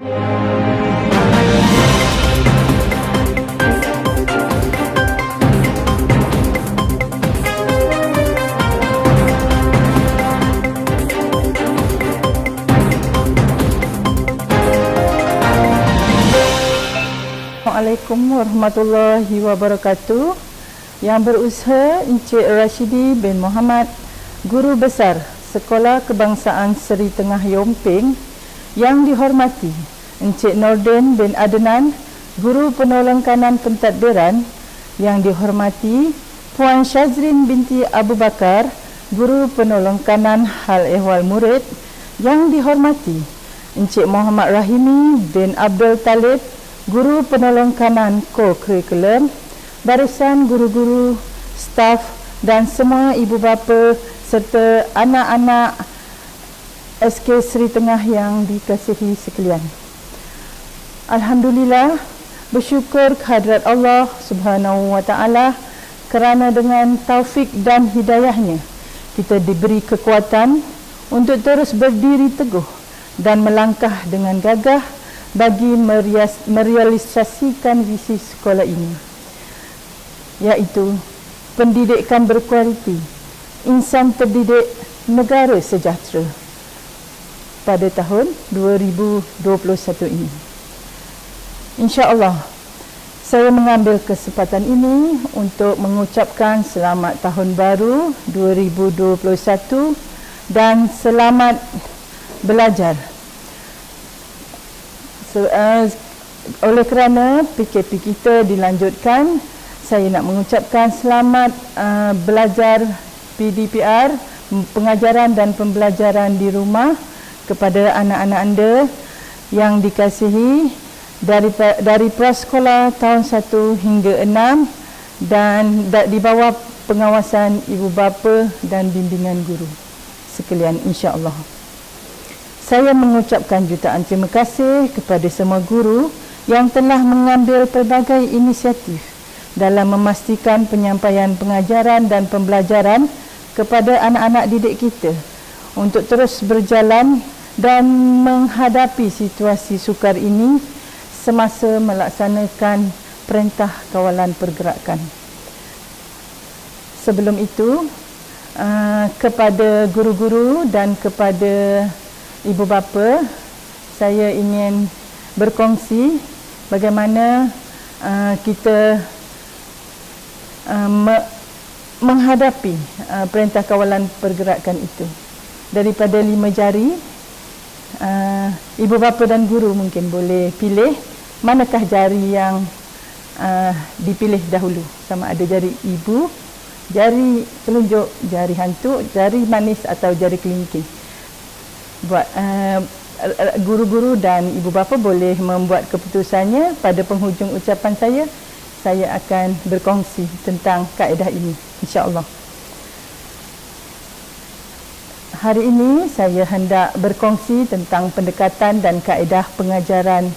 Assalamualaikum warahmatullahi wabarakatuh. Yang berusaha Encik Rashidi bin Muhammad, Guru Besar Sekolah Kebangsaan Seri Tengah Yomping. Yang dihormati Encik Nordin bin Adnan, Guru Penolong Kanan Pentadbiran. Yang dihormati Puan Syazrin binti Abu Bakar, Guru Penolong Kanan Hal Ehwal Murid. Yang dihormati Encik Muhammad Rahimi bin Abdul Talib, Guru Penolong Kanan Co-Curriculum, barisan guru-guru, staf dan semua ibu bapa serta anak-anak SK Seri Tengah yang dikasihi sekalian. Alhamdulillah, bersyukur kehadrat Allah Subhanahu wa taala kerana dengan taufik dan hidayahnya kita diberi kekuatan untuk terus berdiri teguh dan melangkah dengan gagah bagi merealisasikan visi sekolah ini, iaitu pendidikan berkualiti, insan terdidik, negara sejahtera pada tahun 2021 ini. InsyaAllah, saya mengambil kesempatan ini untuk mengucapkan selamat tahun baru 2021 dan selamat belajar. Oleh kerana PKP kita dilanjutkan, saya nak mengucapkan selamat belajar PDPR, pengajaran dan pembelajaran di rumah kepada anak-anak anda yang dikasihi dari prasekolah tahun 1 hingga 6 dan di bawah pengawasan ibu bapa dan bimbingan guru sekalian, insya-Allah. Saya mengucapkan jutaan terima kasih kepada semua guru yang telah mengambil pelbagai inisiatif dalam memastikan penyampaian pengajaran dan pembelajaran kepada anak-anak didik kita untuk terus berjalan dan menghadapi situasi sukar ini semasa melaksanakan perintah kawalan pergerakan. Sebelum itu, kepada guru-guru dan kepada ibu bapa, saya ingin berkongsi bagaimana kita menghadapi perintah kawalan pergerakan itu. Daripada 5 jari, ibu bapa dan guru mungkin boleh pilih manakah jari yang dipilih dahulu, sama ada jari ibu, jari telunjuk, jari hantu, jari manis atau jari kelingking. Buat guru-guru dan ibu bapa boleh membuat keputusannya. Pada penghujung ucapan saya akan berkongsi tentang kaedah ini, insya-Allah. Hari ini saya hendak berkongsi tentang pendekatan dan kaedah pengajaran,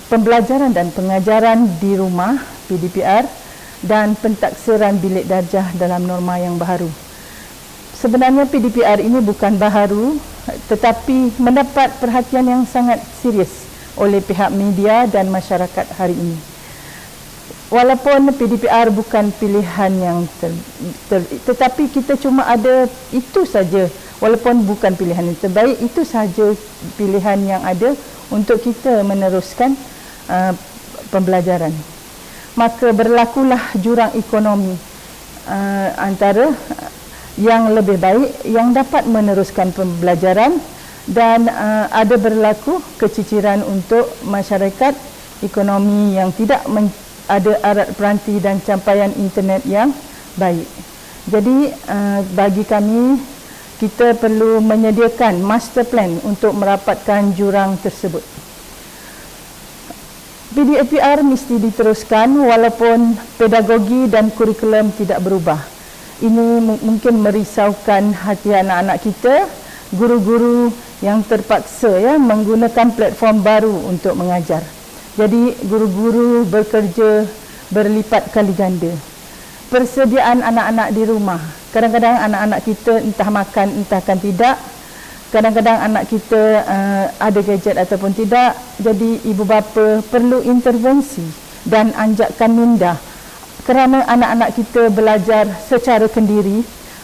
pembelajaran dan pengajaran di rumah PDPR dan pentaksiran bilik darjah dalam norma yang baharu. Sebenarnya PDPR ini bukan baharu, tetapi mendapat perhatian yang sangat serius oleh pihak media dan masyarakat hari ini. Walaupun PDPR bukan pilihan yang tetapi kita cuma ada itu saja. Walaupun bukan pilihan yang terbaik, itu saja pilihan yang ada untuk kita meneruskan pembelajaran. Maka berlakulah jurang ekonomi antara yang lebih baik yang dapat meneruskan pembelajaran dan ada berlaku keciciran untuk masyarakat ekonomi yang tidak ada arat peranti dan capaian internet yang baik. Jadi bagi kami, kita perlu menyediakan master plan untuk merapatkan jurang tersebut. PDPR mesti diteruskan walaupun pedagogi dan kurikulum tidak berubah. Ini mungkin merisaukan hati anak-anak kita, guru-guru yang terpaksa menggunakan platform baru untuk mengajar. Jadi guru-guru bekerja berlipat kali ganda. Persediaan anak-anak di rumah. Kadang-kadang anak-anak kita entah makan, entahkan tidak, Kadang-kadang anak kita ada gadget ataupun tidak, jadi ibu bapa perlu intervensi dan anjakkan minda, kerana anak-anak kita belajar secara kendiri,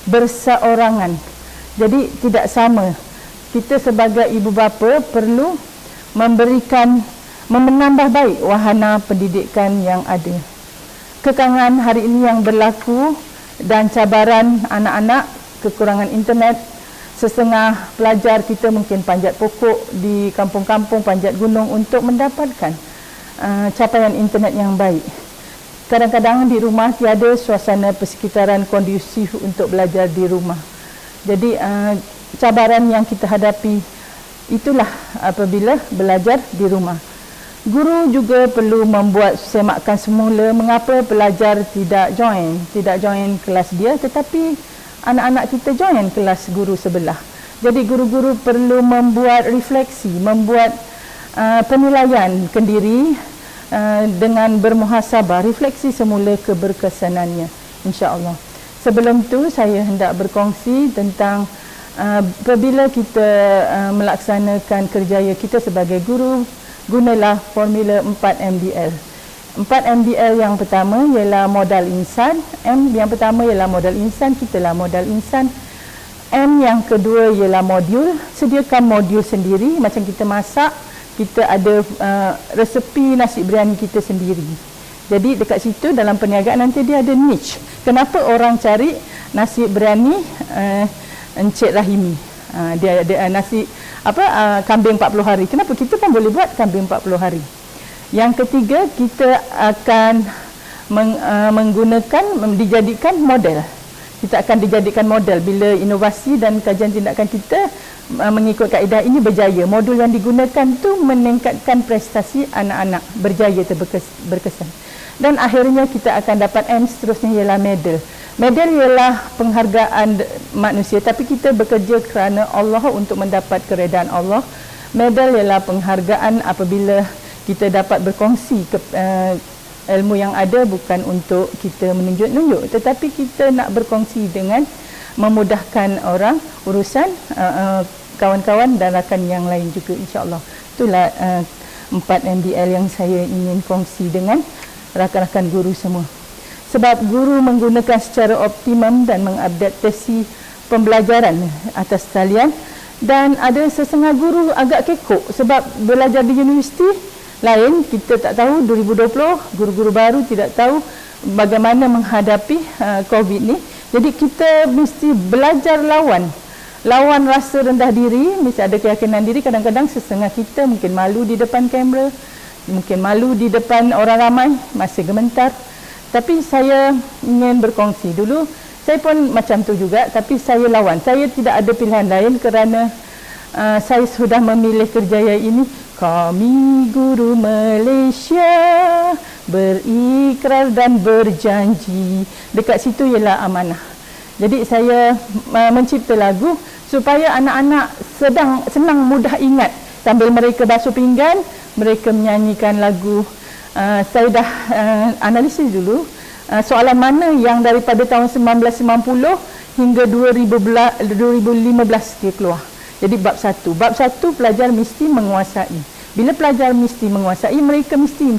berseorangan. Jadi tidak sama. Kita sebagai ibu bapa perlu menambah baik wahana pendidikan yang ada. Kekangan hari ini yang berlaku dan cabaran anak-anak, kekurangan internet, setengah pelajar kita mungkin panjat pokok di kampung-kampung, panjat gunung untuk mendapatkan capaian internet yang baik. Kadang-kadang di rumah tiada suasana persekitaran kondusif untuk belajar di rumah. Jadi cabaran yang kita hadapi itulah apabila belajar di rumah. Guru juga perlu membuat semakan semula mengapa pelajar tidak join kelas dia, tetapi anak-anak kita join kelas guru sebelah. Jadi guru-guru perlu membuat refleksi, membuat penilaian kendiri dengan bermuhasabah, refleksi semula keberkesanannya, insya-Allah. Sebelum tu saya hendak berkongsi tentang apabila kita melaksanakan kerjaya kita sebagai guru, gunalah formula 4MDL. 4MDL yang pertama ialah modal insan. M yang pertama ialah modal insan, kitalah modal insan. M yang kedua ialah modul. Sediakan modul sendiri, macam kita masak, kita ada resepi nasi biryani kita sendiri. Jadi dekat situ dalam perniagaan nanti dia ada niche. Kenapa orang cari nasi biryani Encik Rahimi? Dia ada nasi kambing 40 hari. Kenapa kita pun boleh buat kambing 40 hari? Yang ketiga, kita akan dijadikan model. Kita akan dijadikan model bila inovasi dan kajian tindakan kita mengikut kaedah ini berjaya. Modul yang digunakan tu meningkatkan prestasi anak-anak, berjaya berkesan. Dan akhirnya kita akan dapat M, seterusnya ialah medal. Medal ialah penghargaan manusia, tapi kita bekerja kerana Allah untuk mendapat keredaan Allah. Medal ialah penghargaan apabila kita dapat berkongsi ilmu yang ada, bukan untuk kita menunjuk-nunjuk, tetapi kita nak berkongsi dengan memudahkan orang, urusan kawan-kawan dan rakan yang lain juga, insya-Allah. Itulah 4MDL yang saya ingin kongsi dengan rakan-rakan guru semua. Sebab guru menggunakan secara optimum dan mengadaptasi pembelajaran atas talian, dan ada sesengah guru agak kekok sebab belajar di universiti lain, kita tak tahu 2020 guru-guru baru tidak tahu bagaimana menghadapi COVID ni. Jadi kita mesti belajar lawan rasa rendah diri, mesti ada keyakinan diri. Kadang-kadang sesengah kita mungkin malu di depan kamera, mungkin malu di depan orang ramai, masih gemetar. Tapi saya ingin berkongsi dulu, saya pun macam tu juga, tapi saya lawan. Saya tidak ada pilihan lain kerana saya sudah memilih kerjaya ini. Kami guru Malaysia berikrar dan berjanji. Dekat situ ialah amanah. Jadi saya mencipta lagu supaya anak-anak senang mudah ingat. Sambil mereka basuh pinggan, mereka menyanyikan lagu. Saya dah analisis dulu soalan mana yang daripada tahun 1990 hingga 2015 dia keluar. Jadi bab 1 pelajar mesti menguasai. Bila pelajar mesti menguasai, mereka mesti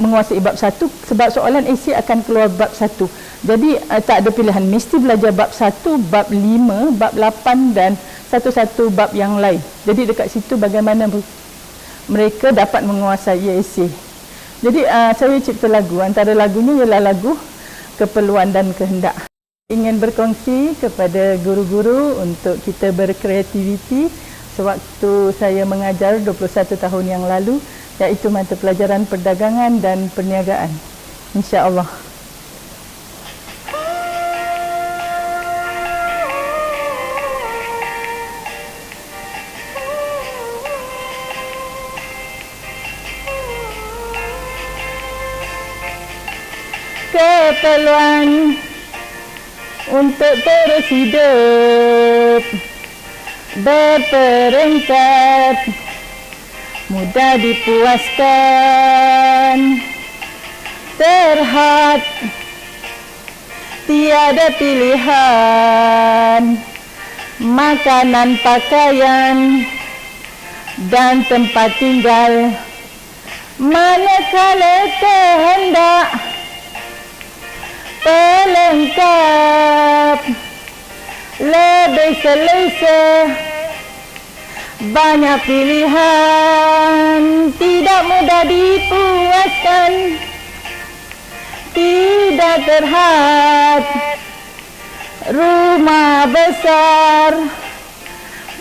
menguasai bab 1, sebab soalan esei akan keluar bab 1. Jadi tak ada pilihan, mesti belajar bab 1, bab 5, bab 8 dan satu-satu bab yang lain. Jadi dekat situ bagaimana mereka dapat menguasai esei. Jadi saya cipta lagu, antara lagunya ialah lagu Keperluan dan Kehendak. Ingin berkongsi kepada guru-guru untuk kita berkreativiti sewaktu saya mengajar 21 tahun yang lalu, iaitu mata pelajaran perdagangan dan perniagaan. Insya-Allah. Keperluan untuk terus hidup berperingkat, mudah dipuaskan, terhad, tiada pilihan, makanan, pakaian, dan tempat tinggal. Manakala kehendak pelengkap, lebih selesa, banyak pilihan, tidak mudah dipuaskan, tidak terhad, rumah besar,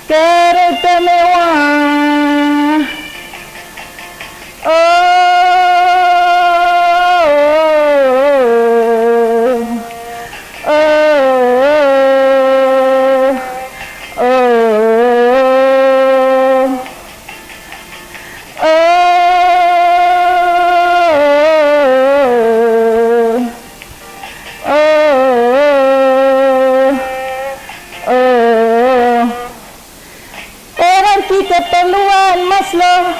kereta mewah. Keperluan Maslow,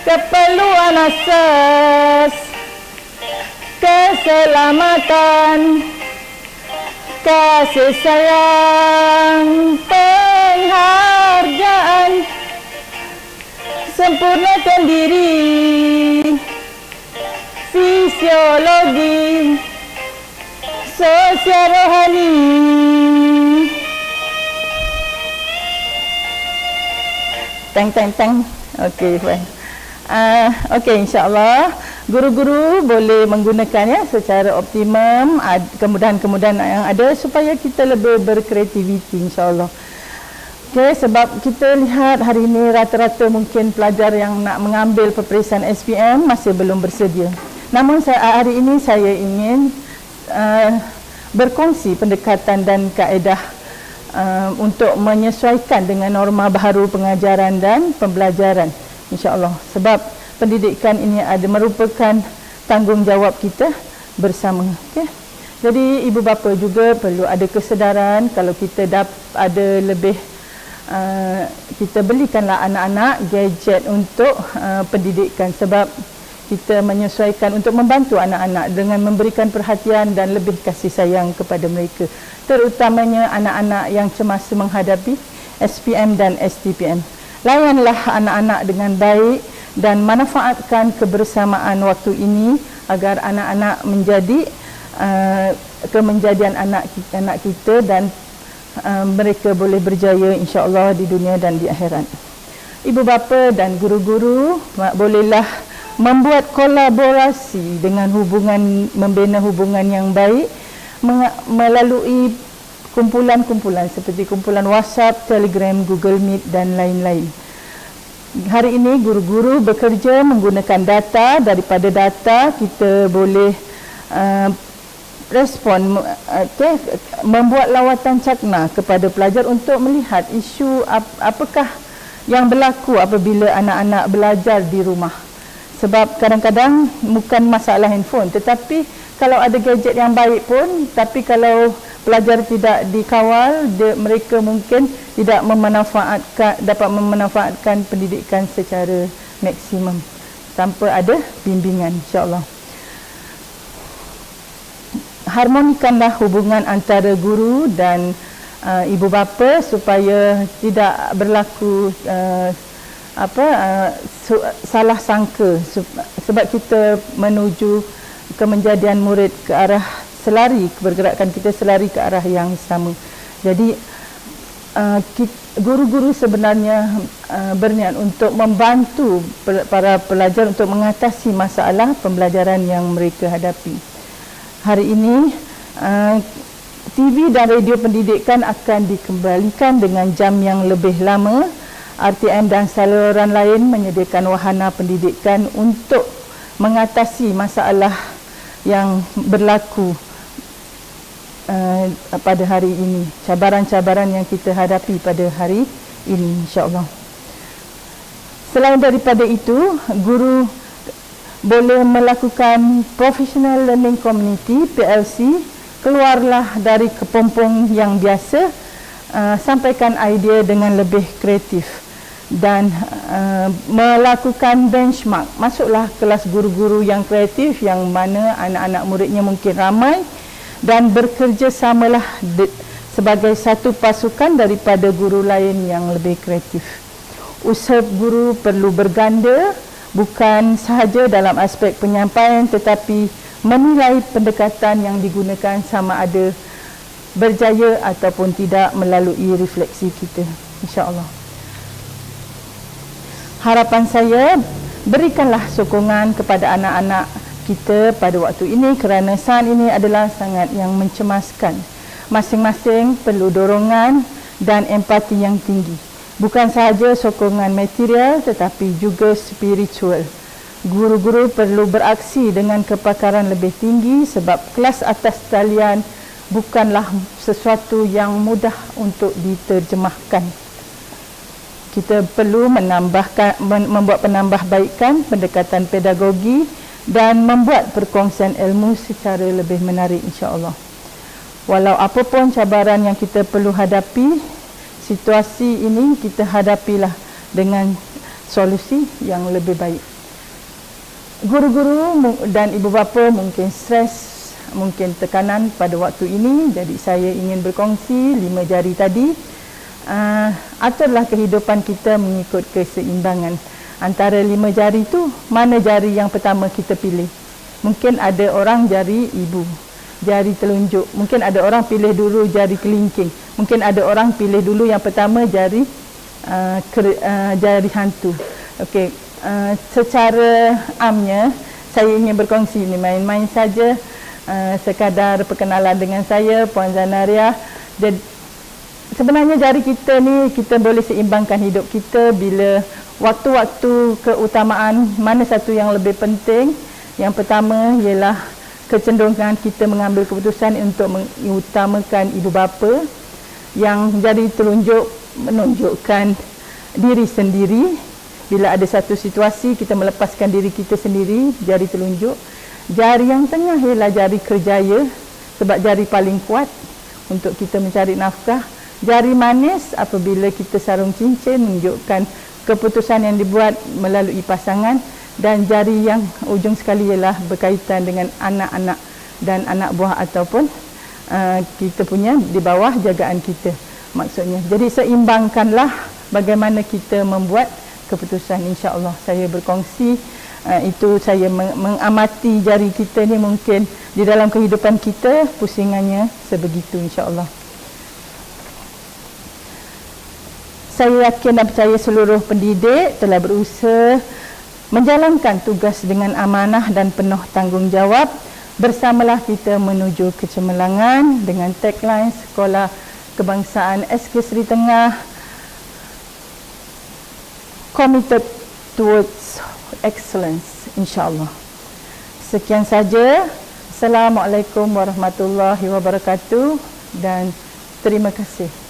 keperluan asas, keselamatan, kasih sayang, penghargaan, sempurnakan diri, fisiologi, sosial rohani. Teng. Okey, fine. Okey, insyaAllah guru-guru boleh menggunakannya secara optimum, kemudahan-kemudahan yang ada supaya kita lebih berkreativiti, insyaAllah. Okey, sebab kita lihat hari ini rata-rata mungkin pelajar yang nak mengambil peperiksaan SPM masih belum bersedia. Namun hari ini saya ingin berkongsi pendekatan dan kaedah untuk menyesuaikan dengan norma baharu pengajaran dan pembelajaran, insya-Allah. Sebab pendidikan ini merupakan tanggungjawab kita bersama. Okay? Jadi ibu bapa juga perlu ada kesedaran kalau kita ada lebih, kita belikanlah anak-anak gadget untuk pendidikan, sebab kita menyesuaikan untuk membantu anak-anak dengan memberikan perhatian dan lebih kasih sayang kepada mereka, terutamanya anak-anak yang cemas menghadapi SPM dan STPM. Layanlah anak-anak dengan baik dan manfaatkan kebersamaan waktu ini agar anak-anak menjadi kemenjadian anak kita dan mereka boleh berjaya insya-Allah di dunia dan di akhirat. Ibu bapa dan guru-guru bolehlah membuat kolaborasi dengan membina hubungan yang baik melalui kumpulan-kumpulan seperti kumpulan WhatsApp, Telegram, Google Meet dan lain-lain. Hari ini guru-guru bekerja menggunakan data. Daripada data kita boleh respon, membuat lawatan cakna kepada pelajar untuk melihat isu apakah yang berlaku apabila anak-anak belajar di rumah. Sebab kadang-kadang bukan masalah handphone, tetapi kalau ada gadget yang baik pun, tapi kalau pelajar tidak dikawal, mereka mungkin tidak dapat memanfaatkan pendidikan secara maksimum tanpa ada bimbingan, insya-Allah. Harmonikanlah hubungan antara guru dan ibu bapa supaya tidak berlaku salah sangka, sebab kita menuju kemenjadian murid ke arah pergerakan kita selari ke arah yang sama. Jadi guru-guru sebenarnya berniat untuk membantu para pelajar untuk mengatasi masalah pembelajaran yang mereka hadapi. Hari ini TV dan radio pendidikan akan dikembalikan dengan jam yang lebih lama. RTM dan saluran lain menyediakan wahana pendidikan untuk mengatasi masalah yang berlaku pada hari ini, cabaran-cabaran yang kita hadapi pada hari ini, insya-Allah. Selain daripada itu, guru boleh melakukan Professional Learning Community (PLC). Keluarlah dari kepompong yang biasa, sampaikan idea dengan lebih kreatif dan melakukan benchmark. Masuklah kelas guru-guru yang kreatif yang mana anak-anak muridnya mungkin ramai, dan bekerjasamalah sebagai satu pasukan daripada guru lain yang lebih kreatif. Usaha guru perlu berganda, bukan sahaja dalam aspek penyampaian tetapi menilai pendekatan yang digunakan sama ada berjaya ataupun tidak melalui refleksi kita, insya-Allah. Harapan saya, berikanlah sokongan kepada anak-anak kita pada waktu ini kerana saat ini adalah sangat yang mencemaskan. Masing-masing perlu dorongan dan empati yang tinggi. Bukan sahaja sokongan material tetapi juga spiritual. Guru-guru perlu beraksi dengan kepakaran lebih tinggi sebab kelas atas talian bukanlah sesuatu yang mudah untuk diterjemahkan. Kita perlu membuat penambahbaikan pendekatan pedagogi dan membuat perkongsian ilmu secara lebih menarik, insya-Allah. Walau apapun cabaran yang kita perlu hadapi, situasi ini kita hadapilah dengan solusi yang lebih baik. Guru-guru dan ibu bapa mungkin stres, mungkin tekanan pada waktu ini, jadi saya ingin berkongsi 5 jari tadi. Aturlah kehidupan kita mengikut keseimbangan. Antara 5 jari itu, mana jari yang pertama kita pilih? Mungkin ada orang jari ibu, jari telunjuk. Mungkin ada orang pilih dulu jari kelingking. Mungkin ada orang pilih dulu yang pertama jari jari hantu. Okey, secara amnya saya ingin berkongsi ini main-main saja, sekadar perkenalan dengan saya, Puan Zanaria. Jadi sebenarnya jari kita ni, kita boleh seimbangkan hidup kita bila waktu-waktu keutamaan mana satu yang lebih penting. Yang pertama ialah kecenderungan kita mengambil keputusan untuk mengutamakan ibu bapa. Yang jari telunjuk menunjukkan diri sendiri. Bila ada satu situasi kita melepaskan diri kita sendiri, jari telunjuk. Jari yang tengah ialah jari kerjaya sebab jari paling kuat untuk kita mencari nafkah. Jari manis apabila kita sarung cincin menunjukkan keputusan yang dibuat melalui pasangan, dan jari yang ujung sekali ialah berkaitan dengan anak-anak dan anak buah ataupun kita punya di bawah jagaan kita maksudnya. Jadi seimbangkanlah bagaimana kita membuat keputusan, insya-Allah. Saya berkongsi itu, saya mengamati jari kita ni, mungkin di dalam kehidupan kita pusingannya sebegitu, insya-Allah. Saya yakin dan percaya seluruh pendidik telah berusaha menjalankan tugas dengan amanah dan penuh tanggungjawab. Bersamalah kita menuju kecemerlangan dengan tagline Sekolah Kebangsaan SK Seri Tengah, committed towards excellence, insya-Allah. Sekian saja. Assalamualaikum warahmatullahi wabarakatuh dan terima kasih.